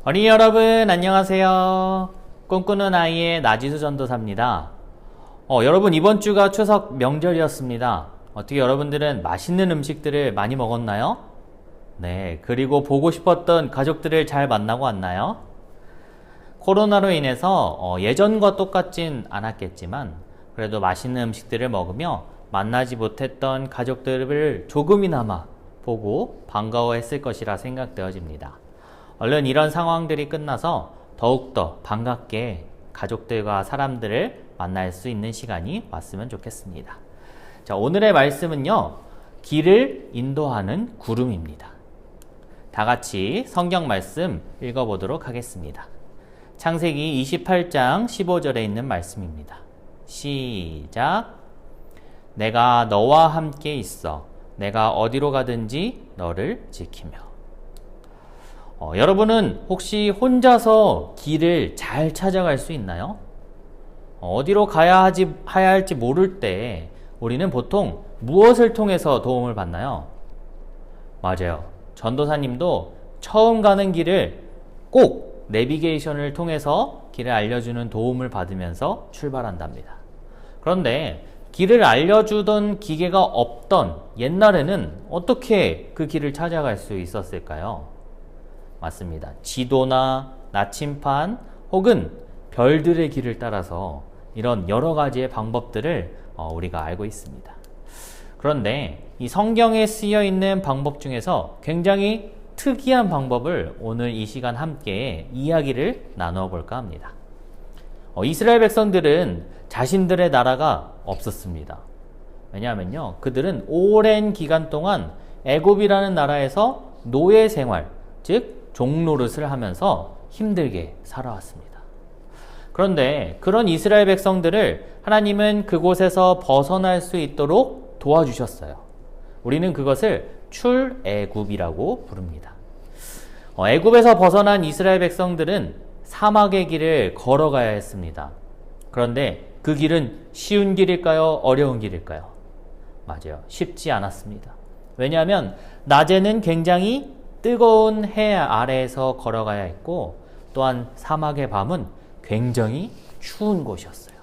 어린이 여러분 안녕하세요. 꿈꾸는 아이의 나지수 전도사입니다. 여러분 이번 주가 추석 명절이었습니다. 어떻게 여러분들은 맛있는 음식들을 많이 먹었나요? 네, 그리고 보고 싶었던 가족들을 잘 만나고 왔나요? 코로나로 인해서 예전과 똑같진 않았겠지만 그래도 맛있는 음식들을 먹으며 만나지 못했던 가족들을 조금이나마 보고 반가워했을 것이라 생각되어집니다. 얼른 이런 상황들이 끝나서 더욱더 반갑게 가족들과 사람들을 만날 수 있는 시간이 왔으면 좋겠습니다. 자, 오늘의 말씀은요, 길을 인도하는 구름입니다. 다 같이 성경 말씀 읽어보도록 하겠습니다. 창세기 28장 15절에 있는 말씀입니다. 시작. 내가 너와 함께 있어 내가 어디로 가든지 너를 지키며. 여러분은 혹시 혼자서 길을 잘 찾아갈 수 있나요? 어디로 가야 할지 모를 때 우리는 보통 무엇을 통해서 도움을 받나요? 맞아요. 전도사님도 처음 가는 길을 꼭 내비게이션을 통해서 길을 알려주는 도움을 받으면서 출발한답니다. 그런데 길을 알려주던 기계가 없던 옛날에는 어떻게 그 길을 찾아갈 수 있었을까요? 맞습니다. 지도나 나침판 혹은 별들의 길을 따라서 이런 여러 가지의 방법들을 우리가 알고 있습니다. 그런데 이 성경에 쓰여 있는 방법 중에서 굉장히 특이한 방법을 오늘 이 시간 함께 이야기를 나누어 볼까 합니다. 이스라엘 백성들은 자신들의 나라가 없었습니다. 왜냐하면요, 그들은 오랜 기간 동안 애굽이라는 나라에서 노예 생활, 즉 종노릇을 하면서 힘들게 살아왔습니다. 그런데 그런 이스라엘 백성들을 하나님은 그곳에서 벗어날 수 있도록 도와주셨어요. 우리는 그것을 출애굽이라고 부릅니다. 애굽에서 벗어난 이스라엘 백성들은 사막의 길을 걸어가야 했습니다. 그런데 그 길은 쉬운 길일까요? 어려운 길일까요? 맞아요. 쉽지 않았습니다. 왜냐하면 낮에는 굉장히 뜨거운 해 아래에서 걸어가야 했고, 또한 사막의 밤은 굉장히 추운 곳이었어요.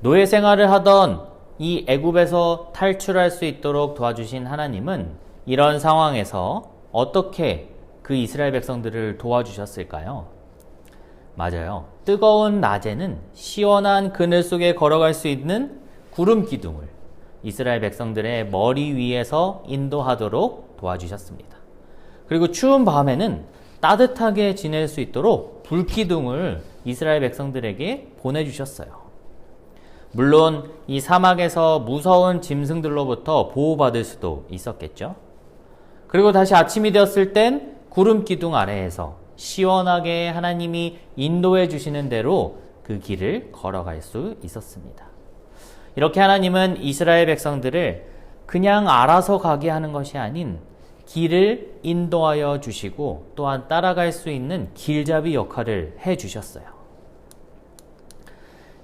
노예 생활을 하던 이 애굽에서 탈출할 수 있도록 도와주신 하나님은 이런 상황에서 어떻게 그 이스라엘 백성들을 도와주셨을까요? 맞아요. 뜨거운 낮에는 시원한 그늘 속에 걸어갈 수 있는 구름 기둥을 이스라엘 백성들의 머리 위에서 인도하도록 도와주셨습니다. 그리고 추운 밤에는 따뜻하게 지낼 수 있도록 불 기둥을 이스라엘 백성들에게 보내주셨어요. 물론 이 사막에서 무서운 짐승들로부터 보호받을 수도 있었겠죠. 그리고 다시 아침이 되었을 땐 구름 기둥 아래에서 시원하게 하나님이 인도해 주시는 대로 그 길을 걸어갈 수 있었습니다. 이렇게 하나님은 이스라엘 백성들을 그냥 알아서 가게 하는 것이 아닌 길을 인도하여 주시고 또한 따라갈 수 있는 길잡이 역할을 해 주셨어요.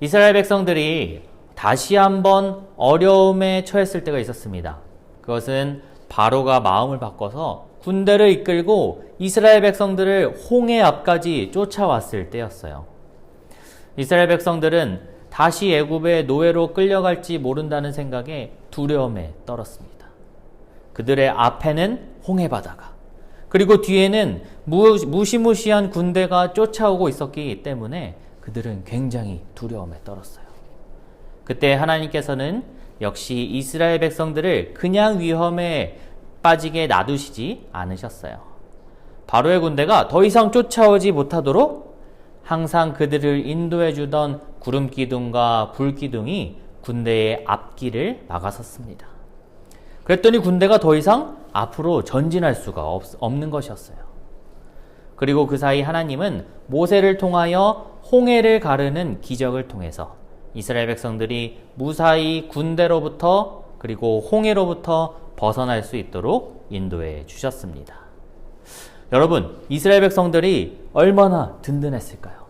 이스라엘 백성들이 다시 한번 어려움에 처했을 때가 있었습니다. 그것은 바로가 마음을 바꿔서 군대를 이끌고 이스라엘 백성들을 홍해 앞까지 쫓아왔을 때였어요. 이스라엘 백성들은 다시 애굽의 노예로 끌려갈지 모른다는 생각에 두려움에 떨었습니다. 그들의 앞에는 홍해 바다가, 그리고 뒤에는 무시무시한 군대가 쫓아오고 있었기 때문에 그들은 굉장히 두려움에 떨었어요. 그때 하나님께서는 역시 이스라엘 백성들을 그냥 위험에 빠지게 놔두시지 않으셨어요. 바로의 군대가 더 이상 쫓아오지 못하도록 항상 그들을 인도해 주던 구름 기둥과 불 기둥이 군대의 앞길을 막아섰습니다. 그랬더니 군대가 더 이상 앞으로 전진할 수가 없는 것이었어요. 그리고 그 사이 하나님은 모세를 통하여 홍해를 가르는 기적을 통해서 이스라엘 백성들이 무사히 군대로부터 그리고 홍해로부터 벗어날 수 있도록 인도해 주셨습니다. 여러분, 이스라엘 백성들이 얼마나 든든했을까요?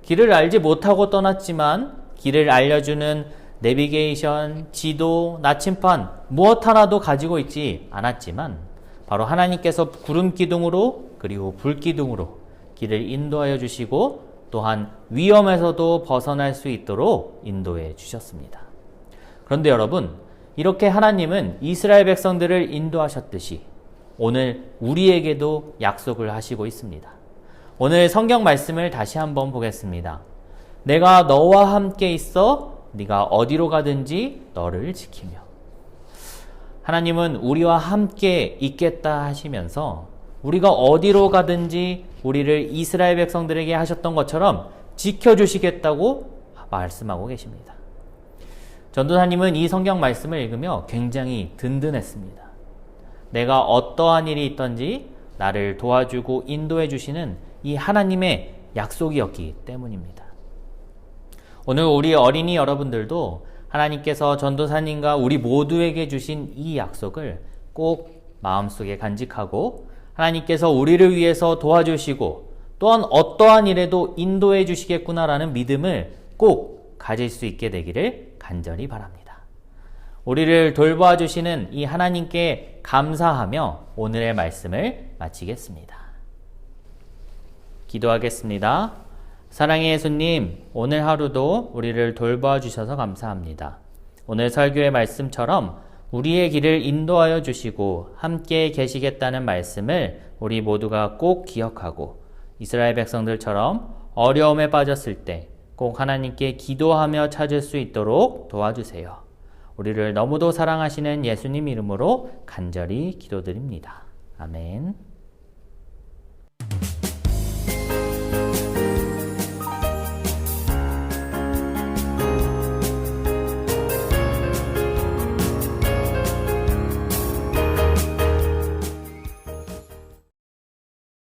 길을 알지 못하고 떠났지만 길을 알려주는 내비게이션, 지도, 나침반 무엇 하나도 가지고 있지 않았지만 바로 하나님께서 구름 기둥으로 그리고 불기둥으로 길을 인도하여 주시고 또한 위험에서도 벗어날 수 있도록 인도해 주셨습니다. 그런데 여러분, 이렇게 하나님은 이스라엘 백성들을 인도하셨듯이 오늘 우리에게도 약속을 하시고 있습니다. 오늘 성경 말씀을 다시 한번 보겠습니다. 내가 너와 함께 있어 네가 어디로 가든지 너를 지키며. 하나님은 우리와 함께 있겠다 하시면서 우리가 어디로 가든지 우리를 이스라엘 백성들에게 하셨던 것처럼 지켜주시겠다고 말씀하고 계십니다. 전도사님은 이 성경 말씀을 읽으며 굉장히 든든했습니다. 내가 어떠한 일이 있든지 나를 도와주고 인도해 주시는 이 하나님의 약속이었기 때문입니다. 오늘 우리 어린이 여러분들도 하나님께서 전도사님과 우리 모두에게 주신 이 약속을 꼭 마음속에 간직하고 하나님께서 우리를 위해서 도와주시고 또한 어떠한 일에도 인도해 주시겠구나라는 믿음을 꼭 가질 수 있게 되기를 간절히 바랍니다. 우리를 돌보아 주시는 이 하나님께 감사하며 오늘의 말씀을 마치겠습니다. 기도하겠습니다. 사랑의 예수님, 오늘 하루도 우리를 돌보아 주셔서 감사합니다. 오늘 설교의 말씀처럼 우리의 길을 인도하여 주시고 함께 계시겠다는 말씀을 우리 모두가 꼭 기억하고 이스라엘 백성들처럼 어려움에 빠졌을 때 꼭 하나님께 기도하며 찾을 수 있도록 도와주세요. 우리를 너무도 사랑하시는 예수님 이름으로 간절히 기도드립니다. 아멘.